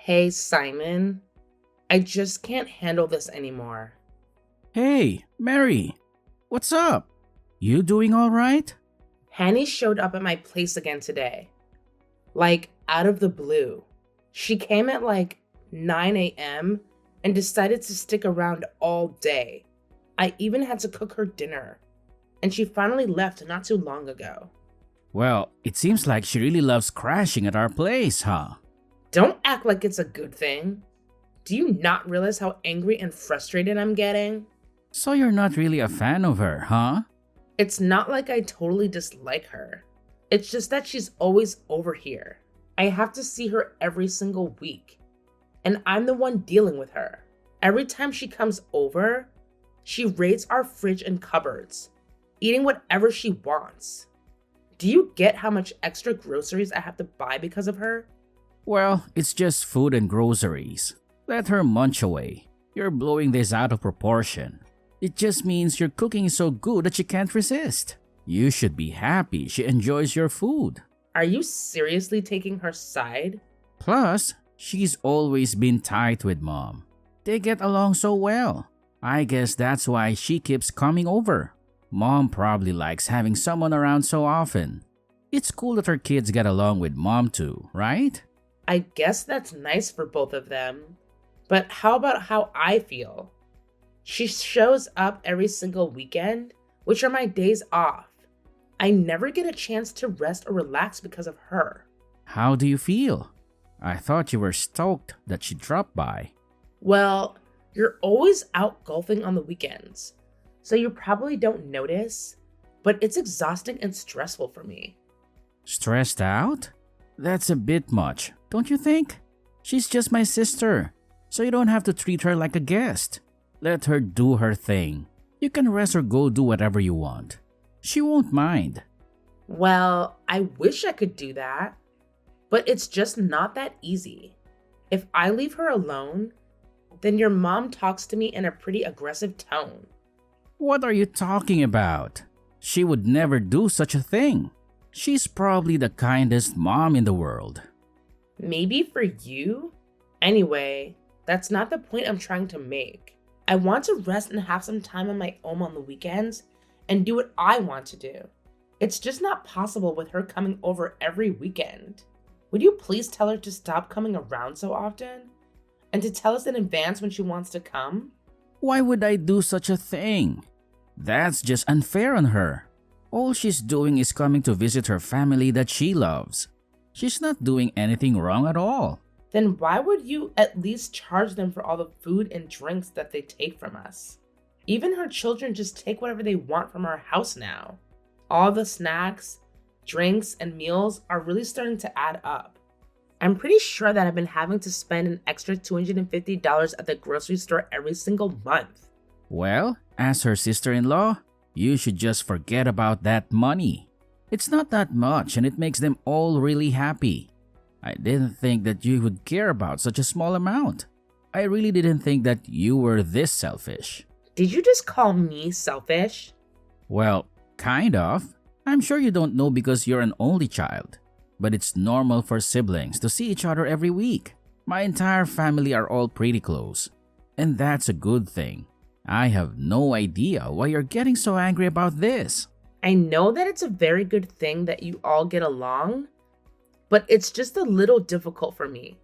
Hey, Simon. I just can't handle this anymore. Hey, Mary, what's up? You doing all right? Hanny showed up at my place again today. Like, out of the blue. She came at like 9 a.m. and decided to stick around all day. I even had to cook her dinner. And she finally left not too long ago. Well, it seems like she really loves crashing at our place, huh? Don't act like it's a good thing. Do you not realize how angry and frustrated I'm getting? So you're not really a fan of her, huh? It's not like I totally dislike her. It's just that she's always over here. I have to see her every single week. And I'm the one dealing with her. Every time she comes over, she raids our fridge and cupboards, eating whatever she wants. Do you get how much extra groceries I have to buy because of her? Well, it's just food and groceries. Let her munch away. You're blowing this out of proportion. It just means your cooking is so good that she can't resist. You should be happy she enjoys your food. Are you seriously taking her side? Plus, she's always been tight with Mom. They get along so well. I guess that's why she keeps coming over. Mom probably likes having someone around so often. It's cool that her kids get along with Mom too, right? I guess that's nice for both of them. But how about how I feel? She shows up every single weekend, which are my days off. I never get a chance to rest or relax because of her. How do you feel? I thought you were stoked that she dropped by. Well, you're always out golfing on the weekends, so you probably don't notice, but it's exhausting and stressful for me. Stressed out? That's a bit much, don't you think? She's just my sister, so you don't have to treat her like a guest. Let her do her thing. You can rest or go do whatever you want. She won't mind. Well, I wish I could do that, but it's just not that easy. If I leave her alone, then your mom talks to me in a pretty aggressive tone. What are you talking about? She would never do such a thing. She's probably the kindest mom in the world. Maybe for you? Anyway, that's not the point I'm trying to make. I want to rest and have some time on my own on the weekends and do what I want to do. It's just not possible with her coming over every weekend. Would you please tell her to stop coming around so often? And to tell us in advance when she wants to come? Why would I do such a thing? That's just unfair on her. All she's doing is coming to visit her family that she loves. She's not doing anything wrong at all. Then why would you at least charge them for all the food and drinks that they take from us? Even her children just take whatever they want from our house now. All the snacks, drinks, and meals are really starting to add up. I'm pretty sure that I've been having to spend an extra $250 at the grocery store every single month. Well, as her sister-in-law, you should just forget about that money. It's not that much and it makes them all really happy. I didn't think that you would care about such a small amount. I really didn't think that you were this selfish. Did you just call me selfish? Well, kind of. I'm sure you don't know because you're an only child. But it's normal for siblings to see each other every week. My entire family are all pretty close. And that's a good thing. I have no idea why you're getting so angry about this. I know that it's a very good thing that you all get along, but it's just a little difficult for me.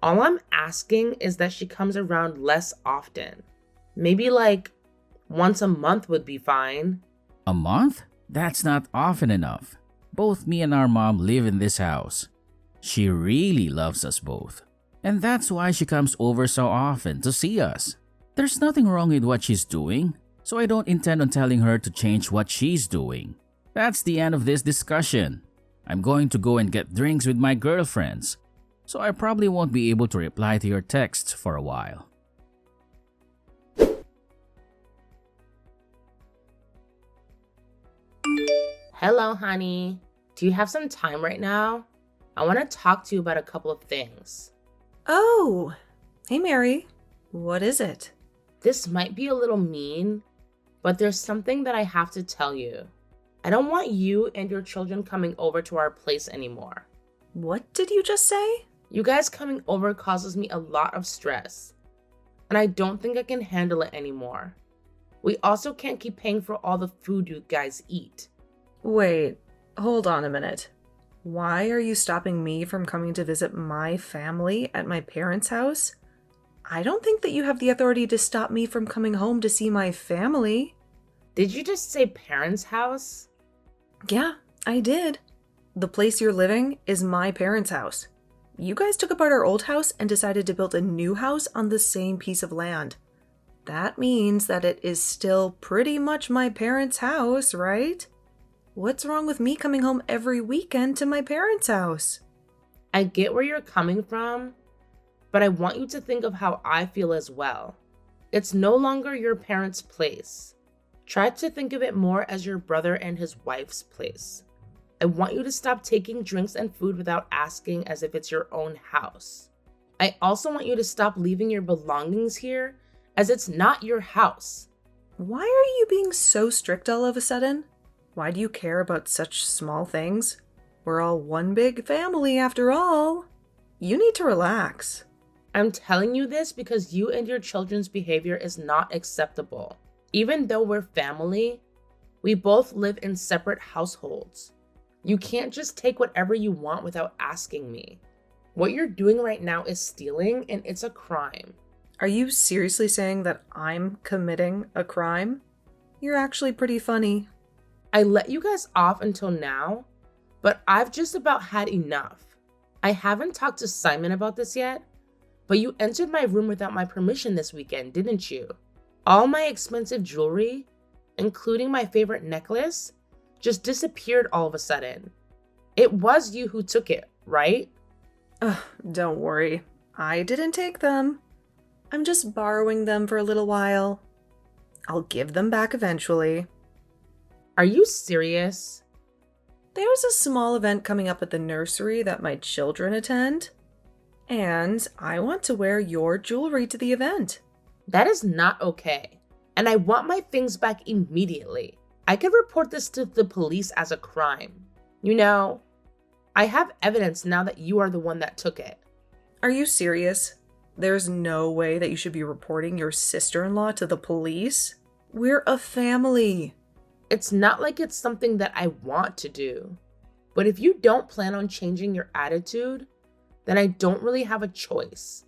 All I'm asking is that she comes around less often. Maybe like once a month would be fine. A month? That's not often enough. Both me and our mom live in this house. She really loves us both. And that's why she comes over so often to see us. There's nothing wrong with what she's doing, so I don't intend on telling her to change what she's doing. That's the end of this discussion. I'm going to go and get drinks with my girlfriends, so I probably won't be able to reply to your texts for a while. Hello, honey. Do you have some time right now? I want to talk to you about a couple of things. Oh, hey Mary. What is it? This might be a little mean, but there's something that I have to tell you. I don't want you and your children coming over to our place anymore. What did you just say? You guys coming over causes me a lot of stress, and I don't think I can handle it anymore. We also can't keep paying for all the food you guys eat. Wait, hold on a minute. Why are you stopping me from coming to visit my family at my parents' house? I don't think that you have the authority to stop me from coming home to see my family. Did you just say parents' house? Yeah, I did. The place you're living is my parents' house. You guys took apart our old house and decided to build a new house on the same piece of land. That means that it is still pretty much my parents' house, right? What's wrong with me coming home every weekend to my parents' house? I get where you're coming from, but I want you to think of how I feel as well. It's no longer your parents' place. Try to think of it more as your brother and his wife's place. I want you to stop taking drinks and food without asking as if it's your own house. I also want you to stop leaving your belongings here as it's not your house. Why are you being so strict all of a sudden? Why do you care about such small things? We're all one big family after all. You need to relax. I'm telling you this because you and your children's behavior is not acceptable. Even though we're family, we both live in separate households. You can't just take whatever you want without asking me. What you're doing right now is stealing, and it's a crime. Are you seriously saying that I'm committing a crime? You're actually pretty funny. I let you guys off until now, but I've just about had enough. I haven't talked to Simon about this yet, but you entered my room without my permission this weekend, didn't you? All my expensive jewelry, including my favorite necklace, just disappeared all of a sudden. It was you who took it, right? Don't worry. I didn't take them. I'm just borrowing them for a little while. I'll give them back eventually. Are you serious? There's a small event coming up at the nursery that my children attend, and I want to wear your jewelry to the event. That is not okay, and I want my things back immediately. I could report this to the police as a crime. You know, I have evidence now that you are the one that took it. Are you serious? There's no way that you should be reporting your sister-in-law to the police? We're a family. It's not like it's something that I want to do. But if you don't plan on changing your attitude, then I don't really have a choice.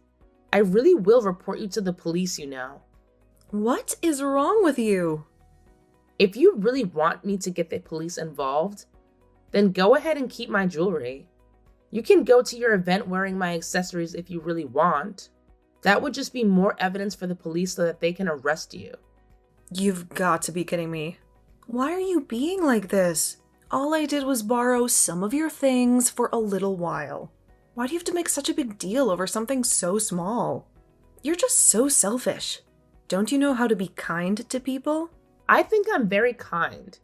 I really will report you to the police, you know. What is wrong with you? If you really want me to get the police involved, then go ahead and keep my jewelry. You can go to your event wearing my accessories if you really want. That would just be more evidence for the police so that they can arrest you. You've got to be kidding me. Why are you being like this? All I did was borrow some of your things for a little while. Why do you have to make such a big deal over something so small? You're just so selfish. Don't you know how to be kind to people? I think I'm very kind,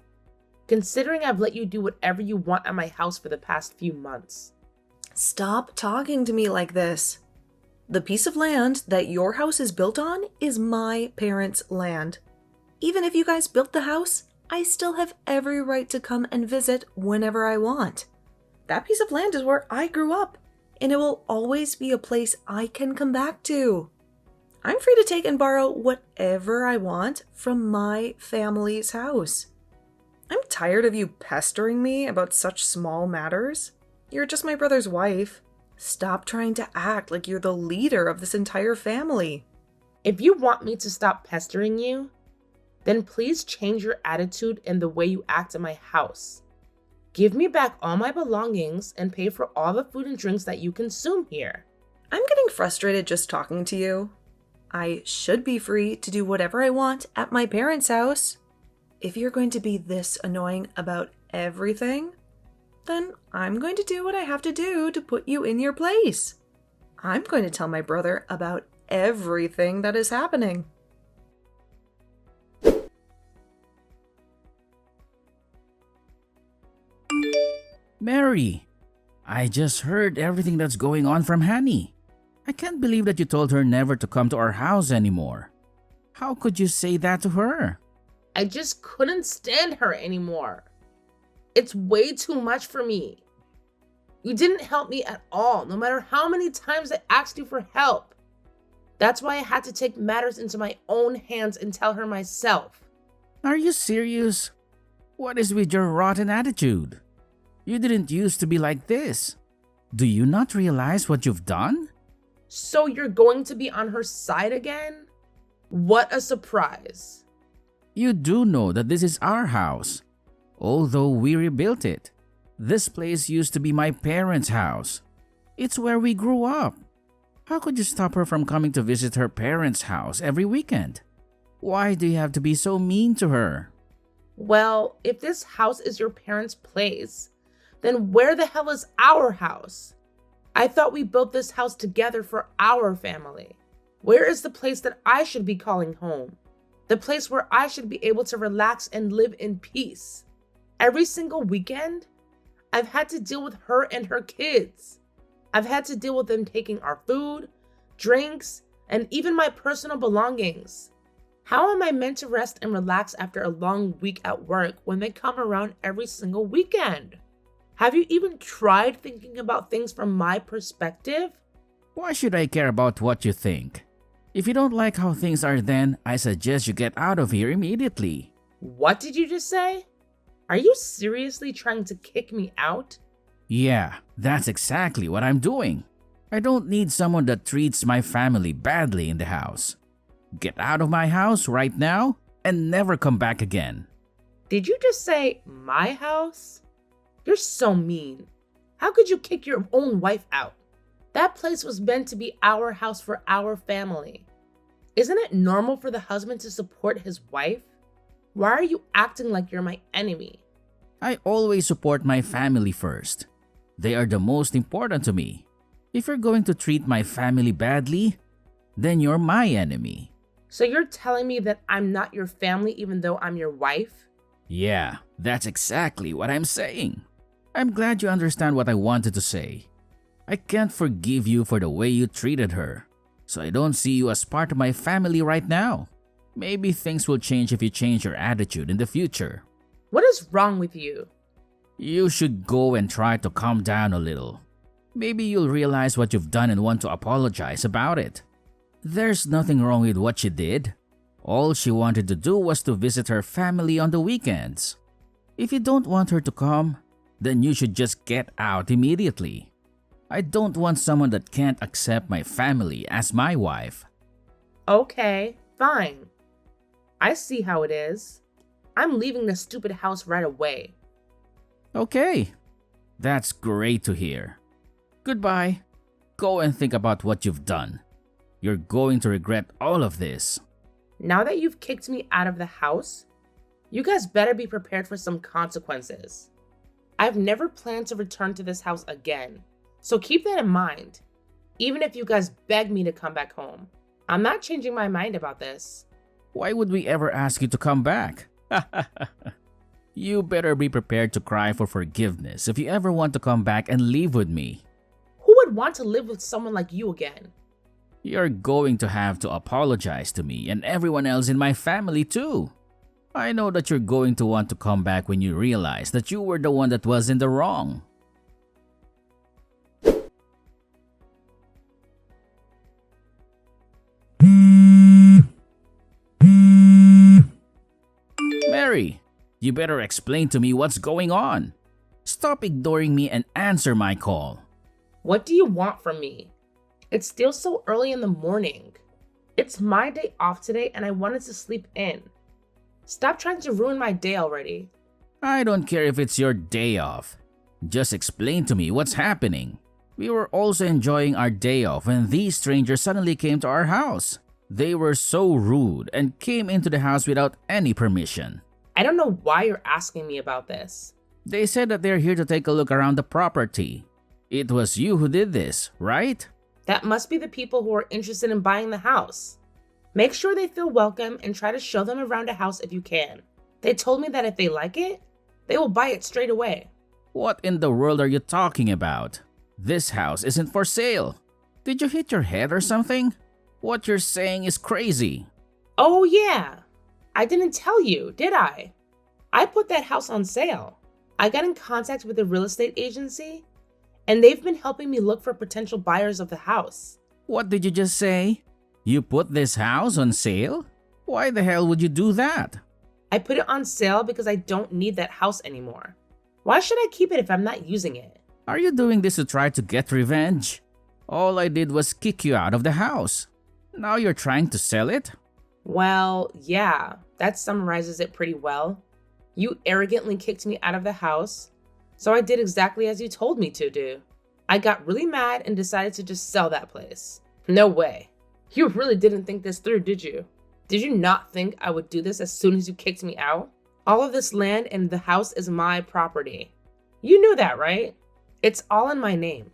considering I've let you do whatever you want at my house for the past few months. Stop talking to me like this. The piece of land that your house is built on is my parents' land. Even if you guys built the house, I still have every right to come and visit whenever I want. That piece of land is where I grew up, and it will always be a place I can come back to. I'm free to take and borrow whatever I want from my family's house. I'm tired of you pestering me about such small matters. You're just my brother's wife. Stop trying to act like you're the leader of this entire family. If you want me to stop pestering you, then please change your attitude and the way you act in my house. Give me back all my belongings and pay for all the food and drinks that you consume here. I'm getting frustrated just talking to you. I should be free to do whatever I want at my parents' house. If you're going to be this annoying about everything, then I'm going to do what I have to do to put you in your place. I'm going to tell my brother about everything that is happening. Mary, I just heard everything that's going on from Hanny. I can't believe that you told her never to come to our house anymore. How could you say that to her? I just couldn't stand her anymore. It's way too much for me. You didn't help me at all, no matter how many times I asked you for help. That's why I had to take matters into my own hands and tell her myself. Are you serious? What is with your rotten attitude? You didn't used to be like this. Do you not realize what you've done? So you're going to be on her side again? What a surprise. You do know that this is our house, although we rebuilt it. This place used to be my parents' house. It's where we grew up. How could you stop her from coming to visit her parents' house every weekend? Why do you have to be so mean to her? Well, if this house is your parents' place, then where the hell is our house? I thought we built this house together for our family. Where is the place that I should be calling home? The place where I should be able to relax and live in peace. Every single weekend, I've had to deal with her and her kids. I've had to deal with them taking our food, drinks, and even my personal belongings. How am I meant to rest and relax after a long week at work when they come around every single weekend? Have you even tried thinking about things from my perspective? Why should I care about what you think? If you don't like how things are, then I suggest you get out of here immediately. What did you just say? Are you seriously trying to kick me out? Yeah, that's exactly what I'm doing. I don't need someone that treats my family badly in the house. Get out of my house right now and never come back again. Did you just say my house? You're so mean. How could you kick your own wife out? That place was meant to be our house for our family. Isn't it normal for the husband to support his wife? Why are you acting like you're my enemy? I always support my family first. They are the most important to me. If you're going to treat my family badly, then you're my enemy. So you're telling me that I'm not your family even though I'm your wife? Yeah, that's exactly what I'm saying. I'm glad you understand what I wanted to say. I can't forgive you for the way you treated her, so I don't see you as part of my family right now. Maybe things will change if you change your attitude in the future. What is wrong with you? You should go and try to calm down a little. Maybe you'll realize what you've done and want to apologize about it. There's nothing wrong with what she did. All she wanted to do was to visit her family on the weekends. If you don't want her to come, then you should just get out immediately. I don't want someone that can't accept my family as my wife. Okay, fine. I see how it is. I'm leaving this stupid house right away. Okay, that's great to hear. Goodbye. Go and think about what you've done. You're going to regret all of this. Now that you've kicked me out of the house, you guys better be prepared for some consequences. I've never planned to return to this house again, so keep that in mind. Even if you guys beg me to come back home, I'm not changing my mind about this. Why would we ever ask you to come back? You better be prepared to cry for forgiveness if you ever want to come back and live with me. Who would want to live with someone like you again? You're going to have to apologize to me and everyone else in my family too. I know that you're going to want to come back when you realize that you were the one that was in the wrong. Mary, you better explain to me what's going on. Stop ignoring me and answer my call. What do you want from me? It's still so early in the morning. It's my day off today and I wanted to sleep in. Stop trying to ruin my day already. I don't care if it's your day off. Just explain to me what's happening. We were also enjoying our day off when these strangers suddenly came to our house. They were so rude and came into the house without any permission. I don't know why you're asking me about this. They said that they're here to take a look around the property. It was you who did this, right? That must be the people who are interested in buying the house. Make sure they feel welcome and try to show them around a house if you can. They told me that if they like it, they will buy it straight away. What in the world are you talking about? This house isn't for sale. Did you hit your head or something? What you're saying is crazy. Oh yeah, I didn't tell you, did I? I put that house on sale. I got in contact with the real estate agency, and they've been helping me look for potential buyers of the house. What did you just say? You put this house on sale? Why the hell would you do that? I put it on sale because I don't need that house anymore. Why should I keep it if I'm not using it? Are you doing this to try to get revenge? All I did was kick you out of the house. Now you're trying to sell it? Well, yeah, that summarizes it pretty well. You arrogantly kicked me out of the house, so I did exactly as you told me to do. I got really mad and decided to just sell that place. No way. You really didn't think this through, did you? Did you not think I would do this as soon as you kicked me out? All of this land and the house is my property. You knew that, right? It's all in my name.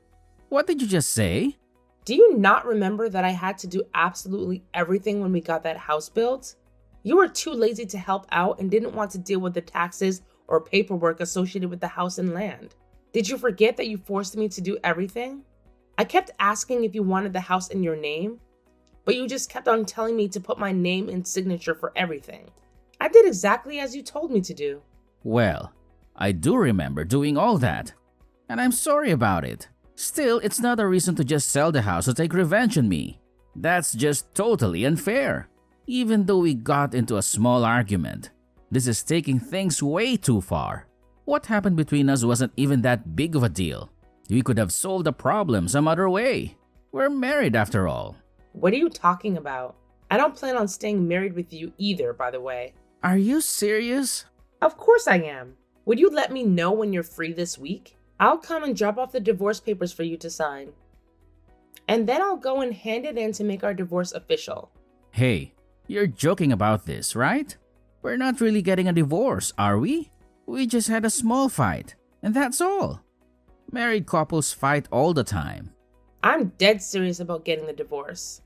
What did you just say? Do you not remember that I had to do absolutely everything when we got that house built? You were too lazy to help out and didn't want to deal with the taxes or paperwork associated with the house and land. Did you forget that you forced me to do everything? I kept asking if you wanted the house in your name, but you just kept on telling me to put my name and signature for everything. I did exactly as you told me to do. Well, I do remember doing all that, and I'm sorry about it. Still, it's not a reason to just sell the house to take revenge on me. That's just totally unfair. Even though we got into a small argument, this is taking things way too far. What happened between us wasn't even that big of a deal. We could have solved the problem some other way. We're married after all. What are you talking about? I don't plan on staying married with you either, by the way. Are you serious? Of course I am. Would you let me know when you're free this week? I'll come and drop off the divorce papers for you to sign. And then I'll go and hand it in to make our divorce official. Hey, you're joking about this, right? We're not really getting a divorce, are we? We just had a small fight, and that's all. Married couples fight all the time. I'm dead serious about getting the divorce.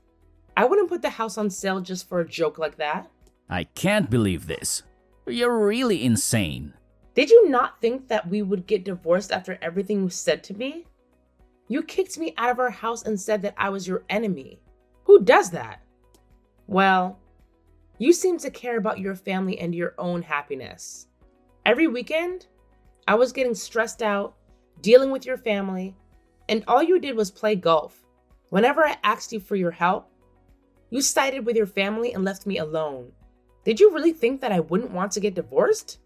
I wouldn't put the house on sale just for a joke like that. I can't believe this. You're really insane. Did you not think that we would get divorced after everything you said to me? You kicked me out of our house and said that I was your enemy. Who does that? Well, you seem to care about your family and your own happiness. Every weekend, I was getting stressed out, dealing with your family, and all you did was play golf. Whenever I asked you for your help, you sided with your family and left me alone. Did you really think that I wouldn't want to get divorced?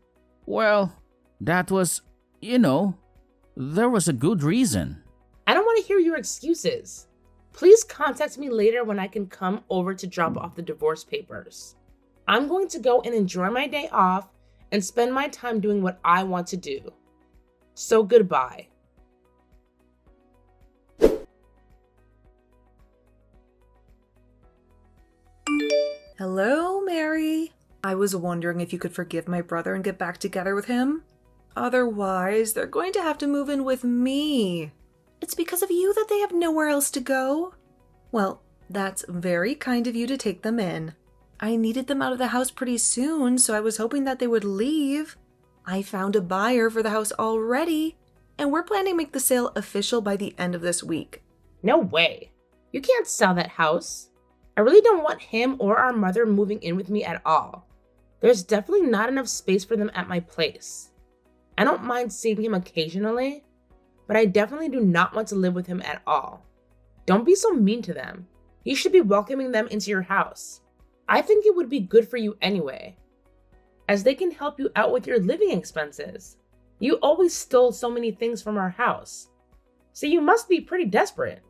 Well, that was, there was a good reason. I don't want to hear your excuses. Please contact me later when I can come over to drop off the divorce papers. I'm going to go and enjoy my day off and spend my time doing what I want to do. So goodbye. Hello, Mary. I was wondering if you could forgive my brother and get back together with him. Otherwise, they're going to have to move in with me. It's because of you that they have nowhere else to go. Well, that's very kind of you to take them in. I needed them out of the house pretty soon, so I was hoping that they would leave. I found a buyer for the house already, and we're planning to make the sale official by the end of this week. No way. You can't sell that house. I really don't want him or our mother moving in with me at all. There's definitely not enough space for them at my place. I don't mind seeing him occasionally, but I definitely do not want to live with him at all. Don't be so mean to them. You should be welcoming them into your house. I think it would be good for you anyway, as they can help you out with your living expenses. You always stole so many things from our house, so you must be pretty desperate.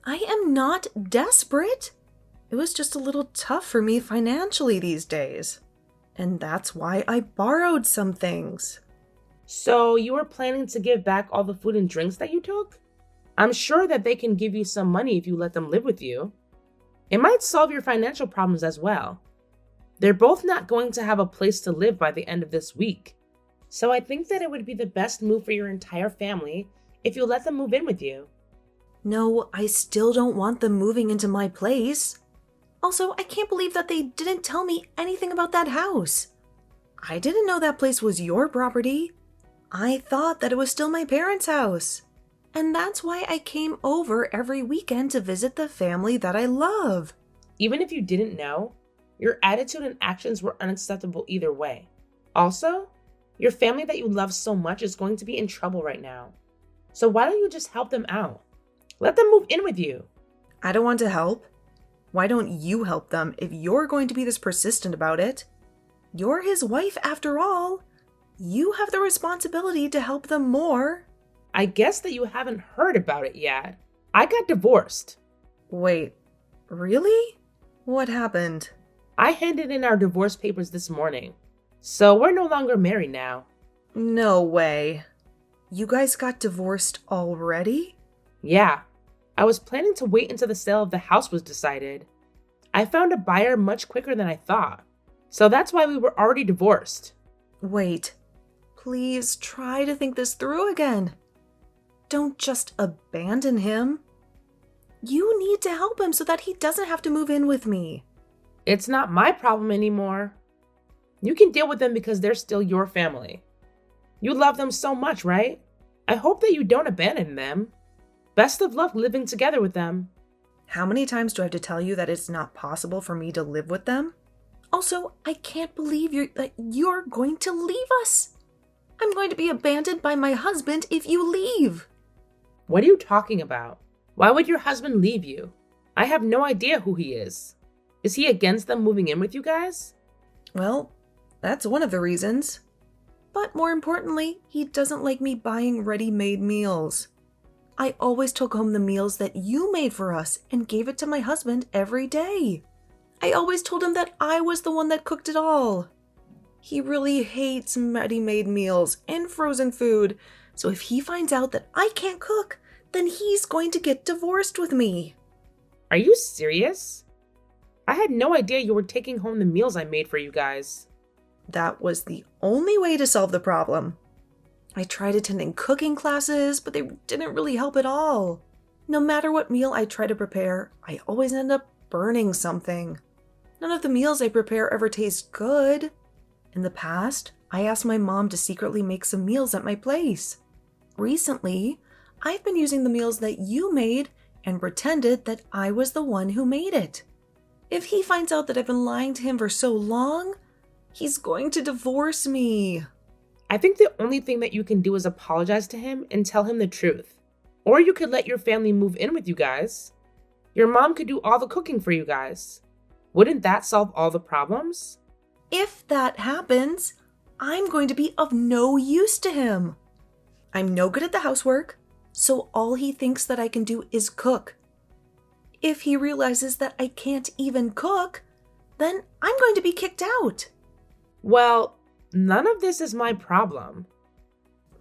I am not desperate. It was just a little tough for me financially these days, and that's why I borrowed some things. So you were planning to give back all the food and drinks that you took? I'm sure that they can give you some money if you let them live with you. It might solve your financial problems as well. They're both not going to have a place to live by the end of this week. So I think that it would be the best move for your entire family if you let them move in with you. No, I still don't want them moving into my place. Also, I can't believe that they didn't tell me anything about that house. I didn't know that place was your property. I thought that it was still my parents' house. And that's why I came over every weekend to visit the family that I love. Even if you didn't know, your attitude and actions were unacceptable either way. Also, your family that you love so much is going to be in trouble right now. So why don't you just help them out? Let them move in with you. I don't want to help. Why don't you help them if you're going to be this persistent about it? You're his wife after all. You have the responsibility to help them more. I guess that you haven't heard about it yet. I got divorced. Wait, really? What happened? I handed in our divorce papers this morning. So we're no longer married now. No way. You guys got divorced already? Yeah. I was planning to wait until the sale of the house was decided. I found a buyer much quicker than I thought. So that's why we were already divorced. Wait. Please try to think this through again. Don't just abandon him. You need to help him so that he doesn't have to move in with me. It's not my problem anymore. You can deal with them because they're still your family. You love them so much, right? I hope that you don't abandon them. Best of luck living together with them. How many times do I have to tell you that it's not possible for me to live with them? Also, I can't believe you're going to leave us. I'm going to be abandoned by my husband if you leave. What are you talking about? Why would your husband leave you? I have no idea who he is. Is he against them moving in with you guys? Well, that's one of the reasons. But more importantly, he doesn't like me buying ready-made meals. I always took home the meals that you made for us and gave it to my husband every day. I always told him that I was the one that cooked it all. He really hates ready-made meals and frozen food, so if he finds out that I can't cook, then he's going to get divorced with me. Are you serious? I had no idea you were taking home the meals I made for you guys. That was the only way to solve the problem. I tried attending cooking classes, but they didn't really help at all. No matter what meal I try to prepare, I always end up burning something. None of the meals I prepare ever taste good. In the past, I asked my mom to secretly make some meals at my place. Recently, I've been using the meals that you made and pretended that I was the one who made it. If he finds out that I've been lying to him for so long, he's going to divorce me. I think the only thing that you can do is apologize to him and tell him the truth. Or you could let your family move in with you guys. Your mom could do all the cooking for you guys. Wouldn't that solve all the problems? If that happens, I'm going to be of no use to him. I'm no good at the housework, so all he thinks that I can do is cook. If he realizes that I can't even cook, then I'm going to be kicked out. Well, none of this is my problem.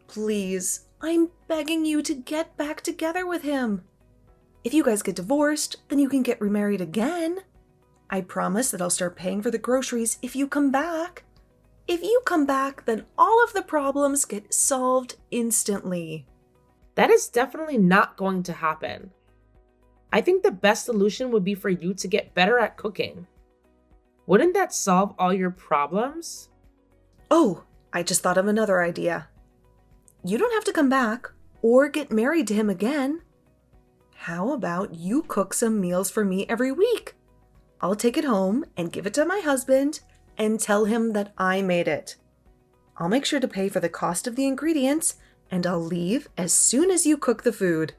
Please, I'm begging you to get back together with him. If you guys get divorced, then you can get remarried again. I promise that I'll start paying for the groceries if you come back. If you come back, then all of the problems get solved instantly. That is definitely not going to happen. I think the best solution would be for you to get better at cooking. Wouldn't that solve all your problems? Oh, I just thought of another idea. You don't have to come back or get married to him again. How about you cook some meals for me every week? I'll take it home and give it to my husband and tell him that I made it. I'll make sure to pay for the cost of the ingredients and I'll leave as soon as you cook the food.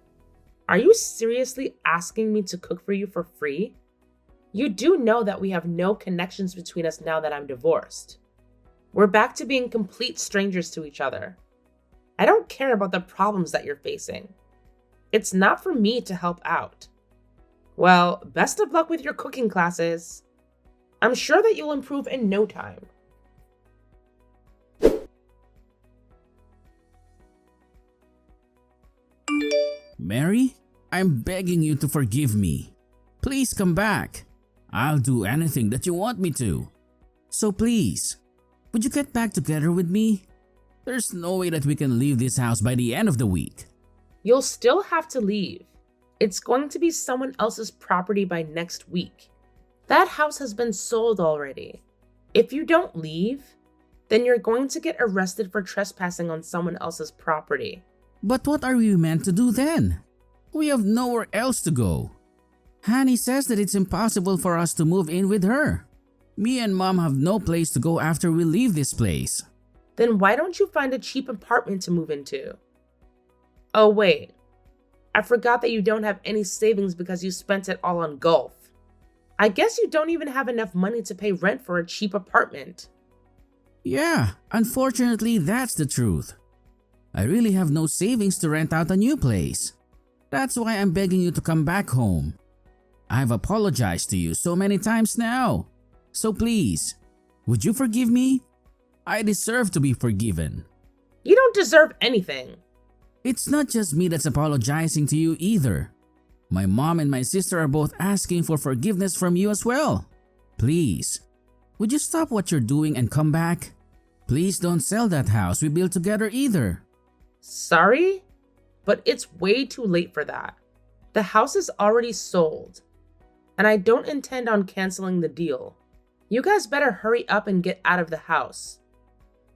Are you seriously asking me to cook for you for free? You do know that we have no connections between us now that I'm divorced. We're back to being complete strangers to each other. I don't care about the problems that you're facing. It's not for me to help out. Well, best of luck with your cooking classes. I'm sure that you'll improve in no time. Mary, I'm begging you to forgive me. Please come back. I'll do anything that you want me to. So please, would you get back together with me? There's no way that we can leave this house by the end of the week. You'll still have to leave. It's going to be someone else's property by next week. That house has been sold already. If you don't leave, then you're going to get arrested for trespassing on someone else's property. But what are we meant to do then? We have nowhere else to go. Honey says that it's impossible for us to move in with her. Me and Mom have no place to go after we leave this place. Then why don't you find a cheap apartment to move into? Oh wait, I forgot that you don't have any savings because you spent it all on golf. I guess you don't even have enough money to pay rent for a cheap apartment. Yeah, unfortunately, that's the truth. I really have no savings to rent out a new place. That's why I'm begging you to come back home. I've apologized to you so many times now. So please, would you forgive me? I deserve to be forgiven. You don't deserve anything. It's not just me that's apologizing to you either. My mom and my sister are both asking for forgiveness from you as well. Please, would you stop what you're doing and come back? Please don't sell that house we built together either. Sorry, but it's way too late for that. The house is already sold, and I don't intend on canceling the deal. You guys better hurry up and get out of the house,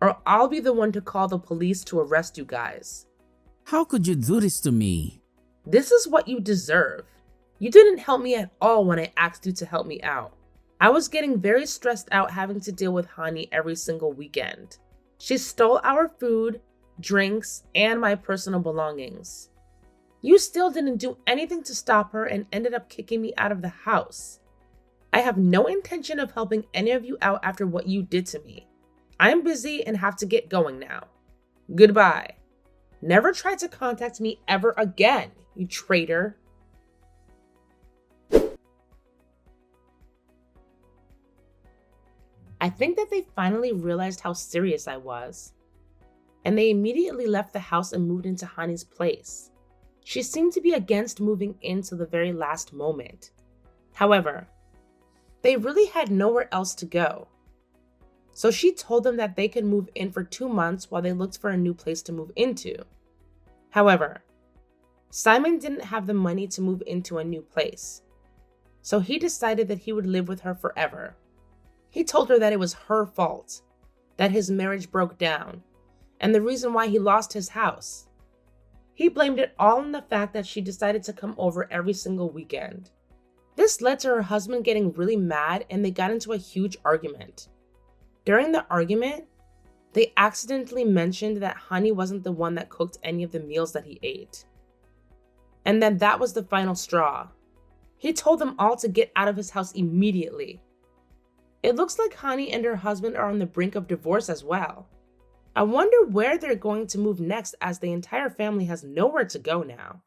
or I'll be the one to call the police to arrest you guys. How could you do this to me? This is what you deserve. You didn't help me at all when I asked you to help me out. I was getting very stressed out having to deal with Hani every single weekend. She stole our food, drinks, and my personal belongings. You still didn't do anything to stop her and ended up kicking me out of the house. I have no intention of helping any of you out after what you did to me. I'm busy and have to get going now. Goodbye. Never try to contact me ever again, you traitor. I think that they finally realized how serious I was, and they immediately left the house and moved into Hani's place. She seemed to be against moving in till the very last moment. However, they really had nowhere else to go. So she told them that they could move in for 2 months while they looked for a new place to move into. However, Simon didn't have the money to move into a new place, so he decided that he would live with her forever. He told her that it was her fault, that his marriage broke down, and the reason why he lost his house. He blamed it all on the fact that she decided to come over every single weekend. This led to her husband getting really mad and they got into a huge argument. During the argument, they accidentally mentioned that Hani wasn't the one that cooked any of the meals that he ate. And then that was the final straw. He told them all to get out of his house immediately. It looks like Hani and her husband are on the brink of divorce as well. I wonder where they're going to move next as the entire family has nowhere to go now.